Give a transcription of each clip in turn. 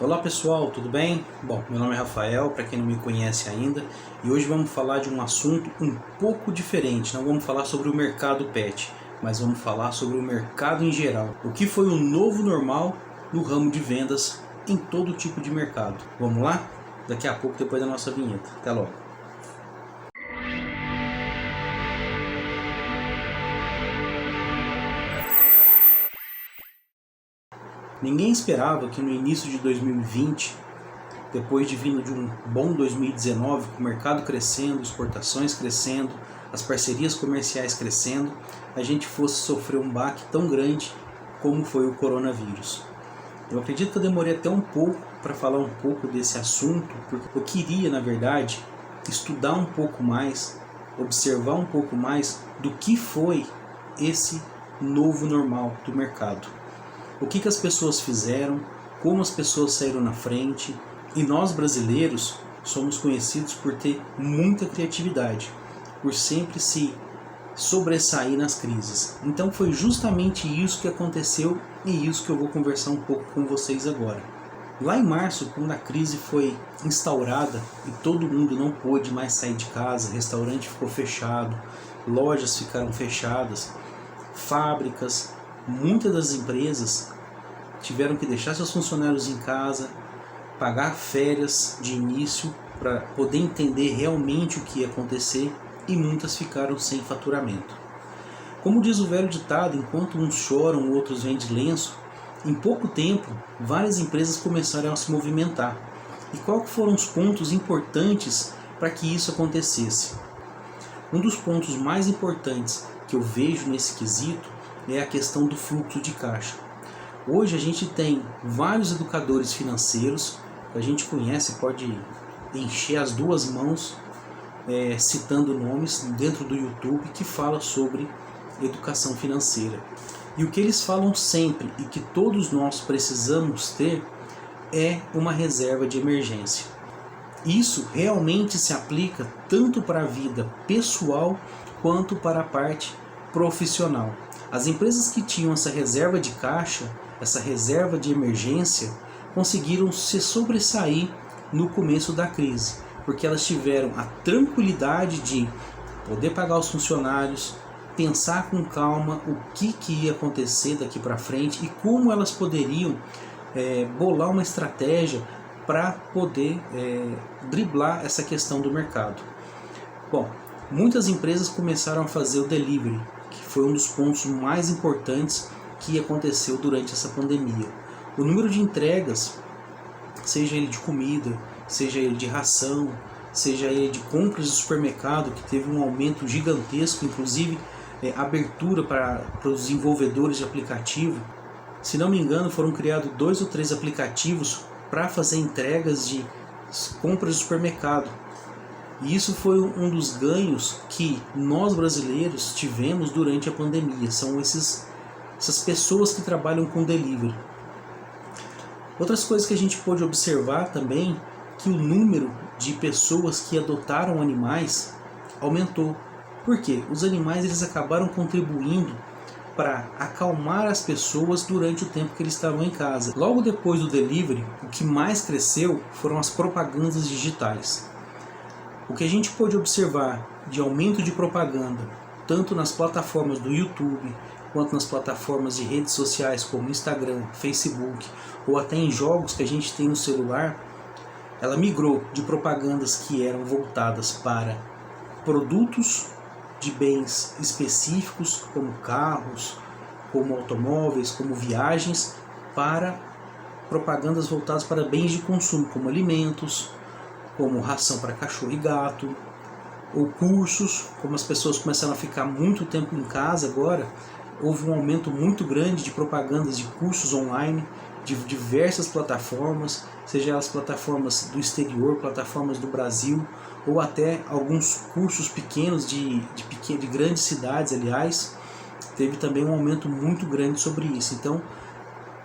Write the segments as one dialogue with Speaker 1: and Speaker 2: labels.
Speaker 1: Olá pessoal, tudo bem? Bom, meu nome é Rafael, para quem não me conhece ainda, e hoje vamos falar de um assunto um pouco diferente. Não vamos falar sobre o mercado pet, mas vamos falar sobre o mercado em geral. O que foi o novo normal no ramo de vendas em todo tipo de mercado. Vamos lá? Daqui a pouco, depois da nossa vinheta. Até logo. Ninguém esperava que no início de 2020, depois de vindo de um bom 2019, com o mercado crescendo, exportações crescendo, as parcerias comerciais crescendo, a gente fosse sofrer um baque tão grande como foi o coronavírus. Eu acredito que eu demorei até um pouco para falar um pouco desse assunto, porque eu queria, na verdade, estudar um pouco mais, observar um pouco mais do que foi esse novo normal do mercado. O que as pessoas fizeram, como as pessoas saíram na frente. E nós brasileiros somos conhecidos por ter muita criatividade, por sempre se sobressair nas crises. Então foi justamente isso que aconteceu e isso que eu vou conversar um pouco com vocês agora. Lá em março, quando a crise foi instaurada e todo mundo não pôde mais sair de casa, restaurante ficou fechado, lojas ficaram fechadas, fábricas, muitas das empresas tiveram que deixar seus funcionários em casa, pagar férias de início para poder entender realmente o que ia acontecer, e muitas ficaram sem faturamento. Como diz o velho ditado, enquanto uns choram, outros vendem lenço, em pouco tempo várias empresas começaram a se movimentar. E quais foram os pontos importantes para que isso acontecesse? Um dos pontos mais importantes que eu vejo nesse quesito é a questão do fluxo de caixa. Hoje a gente tem vários educadores financeiros, que a gente conhece, pode encher as duas mãos citando nomes dentro do YouTube, que fala sobre educação financeira. E o que eles falam sempre e que todos nós precisamos ter é uma reserva de emergência. Isso realmente se aplica tanto para a vida pessoal quanto para a parte profissional. As empresas que tinham essa reserva de caixa, essa reserva de emergência, conseguiram se sobressair no começo da crise, porque elas tiveram a tranquilidade de poder pagar os funcionários, pensar com calma o que ia acontecer daqui para frente e como elas poderiam bolar uma estratégia para poder driblar essa questão do mercado. Bom, muitas empresas começaram a fazer o delivery, que foi um dos pontos mais importantes que aconteceu durante essa pandemia. O número de entregas, seja ele de comida, seja ele de ração, seja ele de compras de supermercado, que teve um aumento gigantesco, inclusive abertura para os desenvolvedores de aplicativo. Se não me engano, foram criados 2 ou 3 aplicativos para fazer entregas de compras de supermercado. E isso foi um dos ganhos que nós brasileiros tivemos durante a pandemia. São essas pessoas que trabalham com delivery. Outras coisas que a gente pôde observar também, que o número de pessoas que adotaram animais aumentou. Por quê? Os animais eles acabaram contribuindo para acalmar as pessoas durante o tempo que eles estavam em casa. Logo depois do delivery, o que mais cresceu foram as propagandas digitais. O que a gente pôde observar de aumento de propaganda, tanto nas plataformas do YouTube, quanto nas plataformas de redes sociais como Instagram, Facebook, ou até em jogos que a gente tem no celular, ela migrou de propagandas que eram voltadas para produtos de bens específicos, como carros, como automóveis, como viagens, para propagandas voltadas para bens de consumo, como alimentos, como ração para cachorro e gato, ou cursos. Como as pessoas começaram a ficar muito tempo em casa agora, houve um aumento muito grande de propagandas de cursos online, de diversas plataformas, seja elas plataformas do exterior, plataformas do Brasil, ou até alguns cursos pequenos de grandes cidades, aliás, teve também um aumento muito grande sobre isso. Então,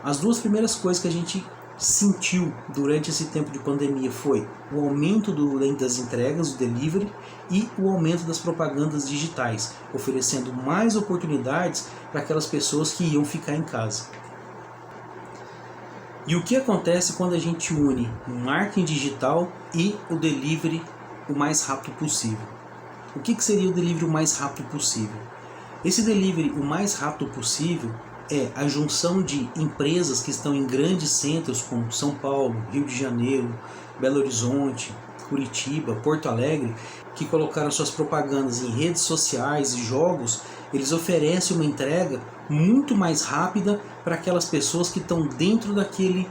Speaker 1: as duas primeiras coisas que a gente sentiu durante esse tempo de pandemia foi o aumento das entregas, do delivery, e o aumento das propagandas digitais, oferecendo mais oportunidades para aquelas pessoas que iam ficar em casa. E o que acontece quando a gente une o marketing digital e o delivery o mais rápido possível? O que seria o delivery o mais rápido possível? Esse delivery o mais rápido possível é a junção de empresas que estão em grandes centros como São Paulo, Rio de Janeiro, Belo Horizonte, Curitiba, Porto Alegre, que colocaram suas propagandas em redes sociais e jogos. Eles oferecem uma entrega muito mais rápida para aquelas pessoas que estão dentro daquele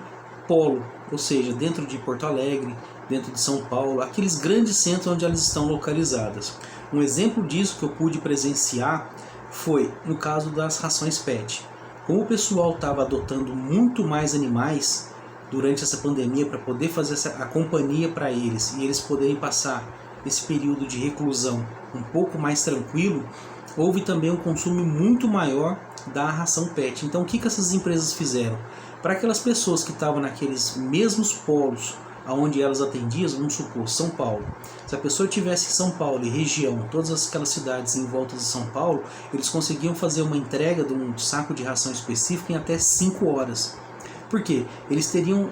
Speaker 1: polo, ou seja, dentro de Porto Alegre, dentro de São Paulo, aqueles grandes centros onde elas estão localizadas. Um exemplo disso que eu pude presenciar foi no caso das rações PET. Como o pessoal estava adotando muito mais animais durante essa pandemia para poder fazer a companhia para eles e eles poderem passar esse período de reclusão um pouco mais tranquilo, houve também um consumo muito maior da ração PET. Então o que essas empresas fizeram? Para aquelas pessoas que estavam naqueles mesmos polos onde elas atendiam, vamos supor, São Paulo. Se a pessoa estivesse em São Paulo e região, todas aquelas cidades em volta de São Paulo, eles conseguiam fazer uma entrega de um saco de ração específico em até 5 horas. Por quê? Eles teriam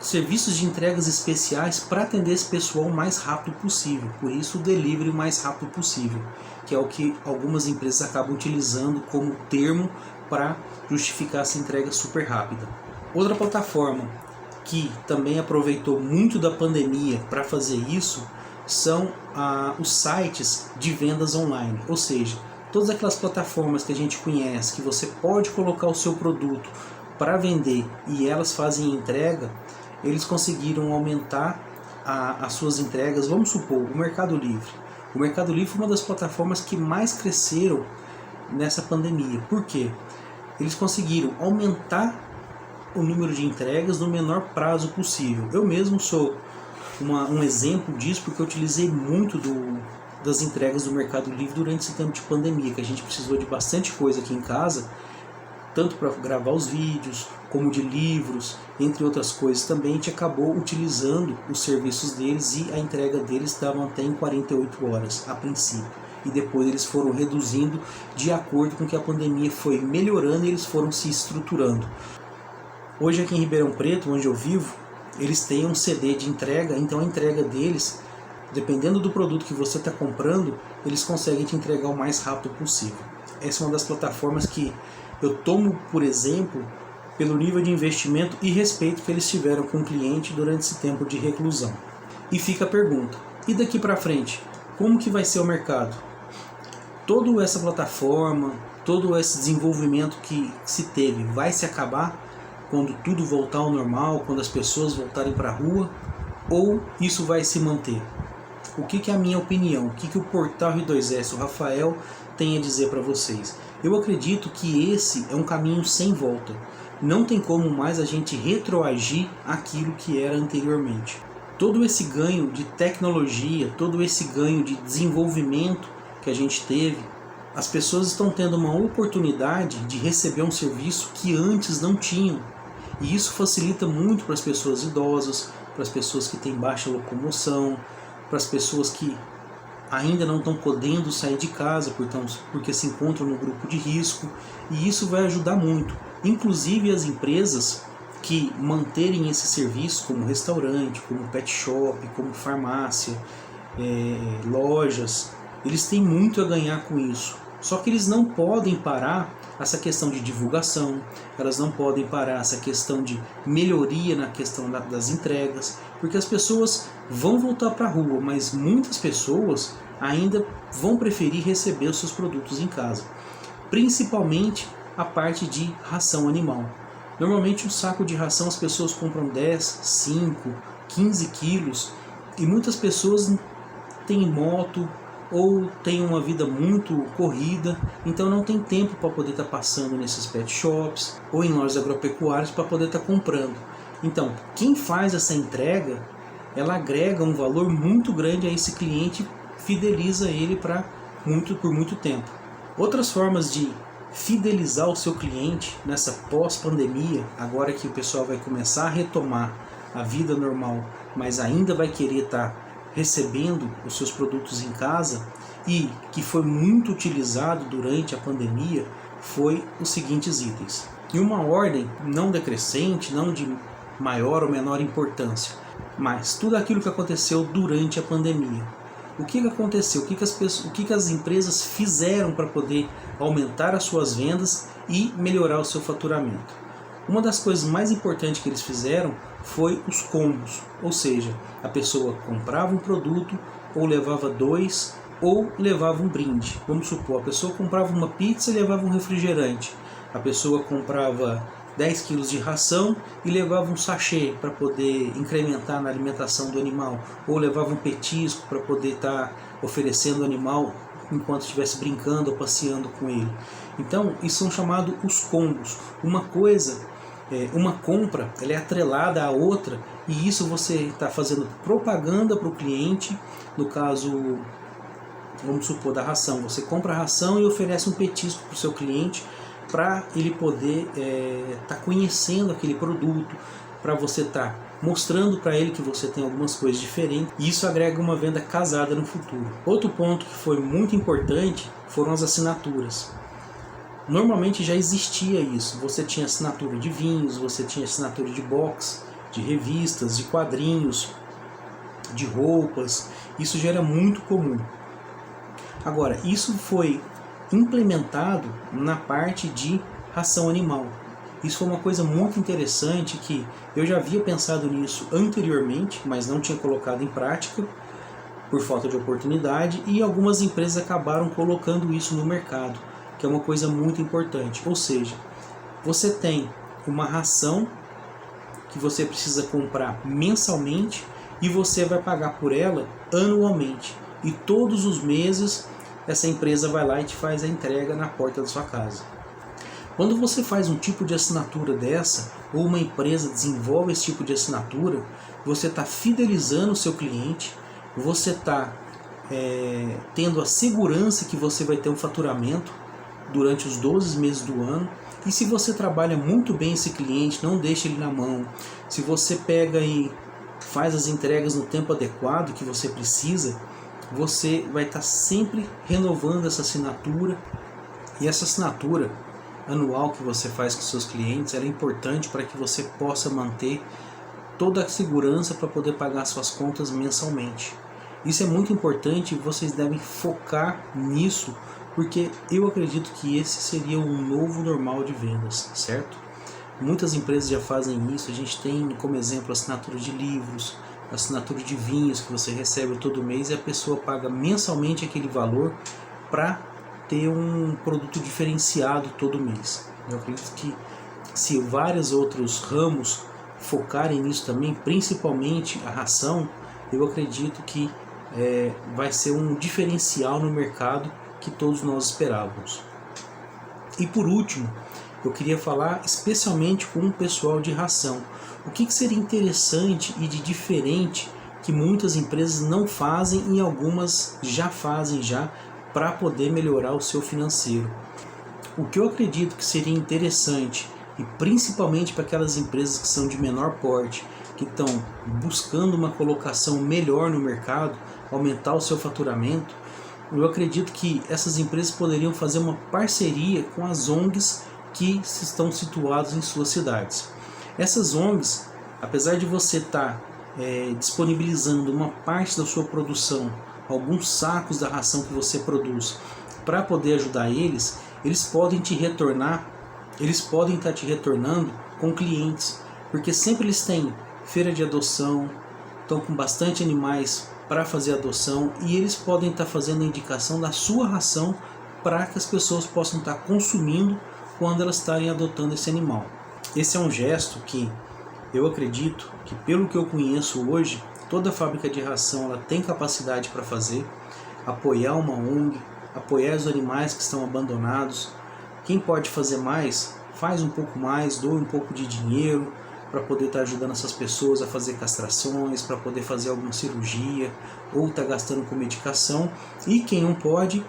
Speaker 1: serviços de entregas especiais para atender esse pessoal o mais rápido possível. Por isso o delivery o mais rápido possível, que é o que algumas empresas acabam utilizando como termo para justificar essa entrega super rápida. Outra plataforma que também aproveitou muito da pandemia para fazer isso são os sites de vendas online, ou seja, todas aquelas plataformas que a gente conhece, que você pode colocar o seu produto para vender e elas fazem entrega. Eles conseguiram aumentar as suas entregas. Vamos supor, o Mercado Livre. O Mercado Livre foi uma das plataformas que mais cresceram nessa pandemia. Por quê? Eles conseguiram aumentar o número de entregas no menor prazo possível. Eu mesmo sou um exemplo disso, porque eu utilizei muito das entregas do Mercado Livre durante esse tempo de pandemia, que a gente precisou de bastante coisa aqui em casa, tanto para gravar os vídeos, como de livros, entre outras coisas também. A gente acabou utilizando os serviços deles e a entrega deles estavam até em 48 horas a princípio. E depois eles foram reduzindo de acordo com que a pandemia foi melhorando e eles foram se estruturando. Hoje aqui em Ribeirão Preto, onde eu vivo, eles têm um CD de entrega, então a entrega deles, dependendo do produto que você está comprando, eles conseguem te entregar o mais rápido possível. Essa é uma das plataformas que eu tomo, por exemplo, pelo nível de investimento e respeito que eles tiveram com o cliente durante esse tempo de reclusão. E fica a pergunta, e daqui para frente, como que vai ser o mercado? Toda essa plataforma, todo esse desenvolvimento que se teve, vai se acabar quando tudo voltar ao normal, quando as pessoas voltarem para a rua, ou isso vai se manter? O que é a minha opinião? O que o Portal R2S, o Rafael, tem a dizer para vocês? Eu acredito que esse é um caminho sem volta. Não tem como mais a gente retroagir aquilo que era anteriormente. Todo esse ganho de tecnologia, todo esse ganho de desenvolvimento que a gente teve, as pessoas estão tendo uma oportunidade de receber um serviço que antes não tinham. E isso facilita muito para as pessoas idosas, para as pessoas que têm baixa locomoção, para as pessoas que ainda não estão podendo sair de casa porque se encontram no grupo de risco, e isso vai ajudar muito. Inclusive as empresas que manterem esse serviço, como restaurante, como pet shop, como farmácia, lojas, eles têm muito a ganhar com isso. Só que eles não podem parar essa questão de divulgação, elas não podem parar essa questão de melhoria na questão das entregas, porque as pessoas vão voltar para a rua, mas muitas pessoas ainda vão preferir receber os seus produtos em casa, principalmente a parte de ração animal. Normalmente um saco de ração as pessoas compram 10, 5, 15 quilos, e muitas pessoas têm moto ou têm uma vida muito corrida, então não tem tempo para poder estar passando nesses pet shops ou em lojas agropecuárias para poder estar comprando. Então, quem faz essa entrega, ela agrega um valor muito grande a esse cliente, fideliza ele por muito tempo. Outras formas de fidelizar o seu cliente nessa pós-pandemia, agora que o pessoal vai começar a retomar a vida normal, mas ainda vai querer estar recebendo os seus produtos em casa, e que foi muito utilizado durante a pandemia, foi os seguintes itens. em uma ordem não decrescente, não de maior ou menor importância, mas tudo aquilo que aconteceu durante a pandemia. O que aconteceu? O que as empresas fizeram para poder aumentar as suas vendas e melhorar o seu faturamento? Uma das coisas mais importantes que eles fizeram foi os combos, ou seja, a pessoa comprava um produto ou levava dois ou levava um brinde. Vamos supor, a pessoa comprava uma pizza e levava um refrigerante. A pessoa comprava 10 quilos de ração e levava um sachê para poder incrementar na alimentação do animal, ou levava um petisco para poder estar oferecendo ao animal enquanto estivesse brincando ou passeando com ele. Então, isso são chamados os combos. Uma compra, ela é atrelada à outra, e isso você está fazendo propaganda para o cliente. No caso, vamos supor, da ração, você compra a ração e oferece um petisco para o seu cliente, para ele poder estar conhecendo aquele produto, para você estar mostrando para ele que você tem algumas coisas diferentes, e isso agrega uma venda casada no futuro. Outro ponto que foi muito importante foram as assinaturas. Normalmente já existia isso, você tinha assinatura de vinhos, você tinha assinatura de box, de revistas, de quadrinhos, de roupas, isso já era muito comum. Agora, isso foi implementado na parte de ração animal. Isso foi uma coisa muito interessante, que eu já havia pensado nisso anteriormente, mas não tinha colocado em prática por falta de oportunidade, e algumas empresas acabaram colocando isso no mercado, que é uma coisa muito importante. Ou seja, você tem uma ração que você precisa comprar mensalmente e você vai pagar por ela anualmente, e todos os meses essa empresa vai lá e te faz a entrega na porta da sua casa. Quando você faz um tipo de assinatura dessa, ou uma empresa desenvolve esse tipo de assinatura, você está fidelizando o seu cliente, você está tendo a segurança que você vai ter um faturamento durante os 12 meses do ano. E se você trabalha muito bem esse cliente, não deixa ele na mão, se você pega e faz as entregas no tempo adequado que você precisa, você vai estar sempre renovando essa assinatura. E essa assinatura anual que você faz com seus clientes, ela é importante para que você possa manter toda a segurança para poder pagar suas contas mensalmente. Isso é muito importante e vocês devem focar nisso, porque eu acredito que esse seria um novo normal de vendas, certo? Muitas empresas já fazem isso. A gente tem como exemplo assinatura de livros, assinatura de vinhos que você recebe todo mês e a pessoa paga mensalmente aquele valor para ter um produto diferenciado todo mês. Eu acredito que se vários outros ramos focarem nisso também, principalmente a ração, eu acredito que vai ser um diferencial no mercado que todos nós esperávamos. E por último, eu queria falar especialmente com o pessoal de ração. O que seria interessante e de diferente que muitas empresas não fazem e algumas já fazem para poder melhorar o seu financeiro. O que eu acredito que seria interessante, e principalmente para aquelas empresas que são de menor porte, que estão buscando uma colocação melhor no mercado, aumentar o seu faturamento, eu acredito que essas empresas poderiam fazer uma parceria com as ONGs que estão situadas em suas cidades. Essas ONGs, apesar de você estar disponibilizando uma parte da sua produção, alguns sacos da ração que você produz, para poder ajudar eles podem estar te retornando com clientes, porque sempre eles têm feira de adoção, estão com bastante animais para fazer adoção, e eles podem estar fazendo a indicação da sua ração para que as pessoas possam estar consumindo quando elas estarem adotando esse animal. Esse é um gesto que eu acredito que, pelo que eu conheço hoje, toda fábrica de ração ela tem capacidade para fazer, apoiar uma ONG, apoiar os animais que estão abandonados. Quem pode fazer mais, faz um pouco mais, doa um pouco de dinheiro para poder estar ajudando essas pessoas a fazer castrações, para poder fazer alguma cirurgia, ou está gastando com medicação. E quem não pode,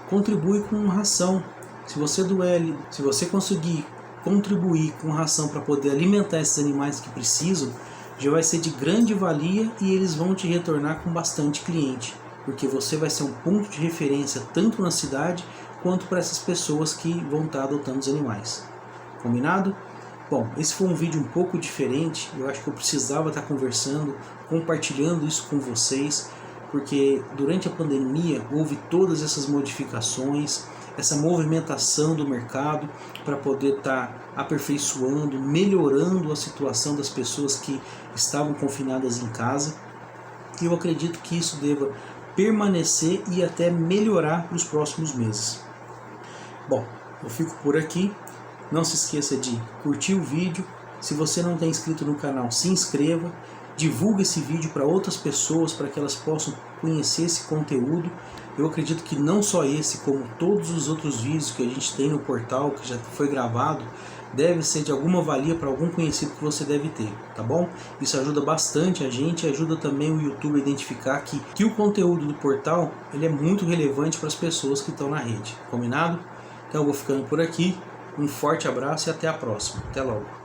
Speaker 1: contribui com ração. Se você conseguir contribuir com ração para poder alimentar esses animais que precisam, já vai ser de grande valia e eles vão te retornar com bastante cliente, porque você vai ser um ponto de referência tanto na cidade quanto para essas pessoas que vão estar adotando os animais. Combinado? Bom, esse foi um vídeo um pouco diferente, eu acho que eu precisava estar conversando, compartilhando isso com vocês, porque durante a pandemia houve todas essas modificações, essa movimentação do mercado para poder estar aperfeiçoando, melhorando a situação das pessoas que estavam confinadas em casa. E eu acredito que isso deva permanecer e até melhorar para os próximos meses. Bom, eu fico por aqui. Não se esqueça de curtir o vídeo. Se você não está inscrito no canal, se inscreva. Divulgue esse vídeo para outras pessoas, para que elas possam conhecer esse conteúdo. Eu acredito que não só esse, como todos os outros vídeos que a gente tem no portal, que já foi gravado, deve ser de alguma valia para algum conhecido que você deve ter, tá bom? Isso ajuda bastante a gente, ajuda também o YouTube a identificar que o conteúdo do portal ele é muito relevante para as pessoas que estão na rede, combinado? Então eu vou ficando por aqui. Um forte abraço e até a próxima. Até logo.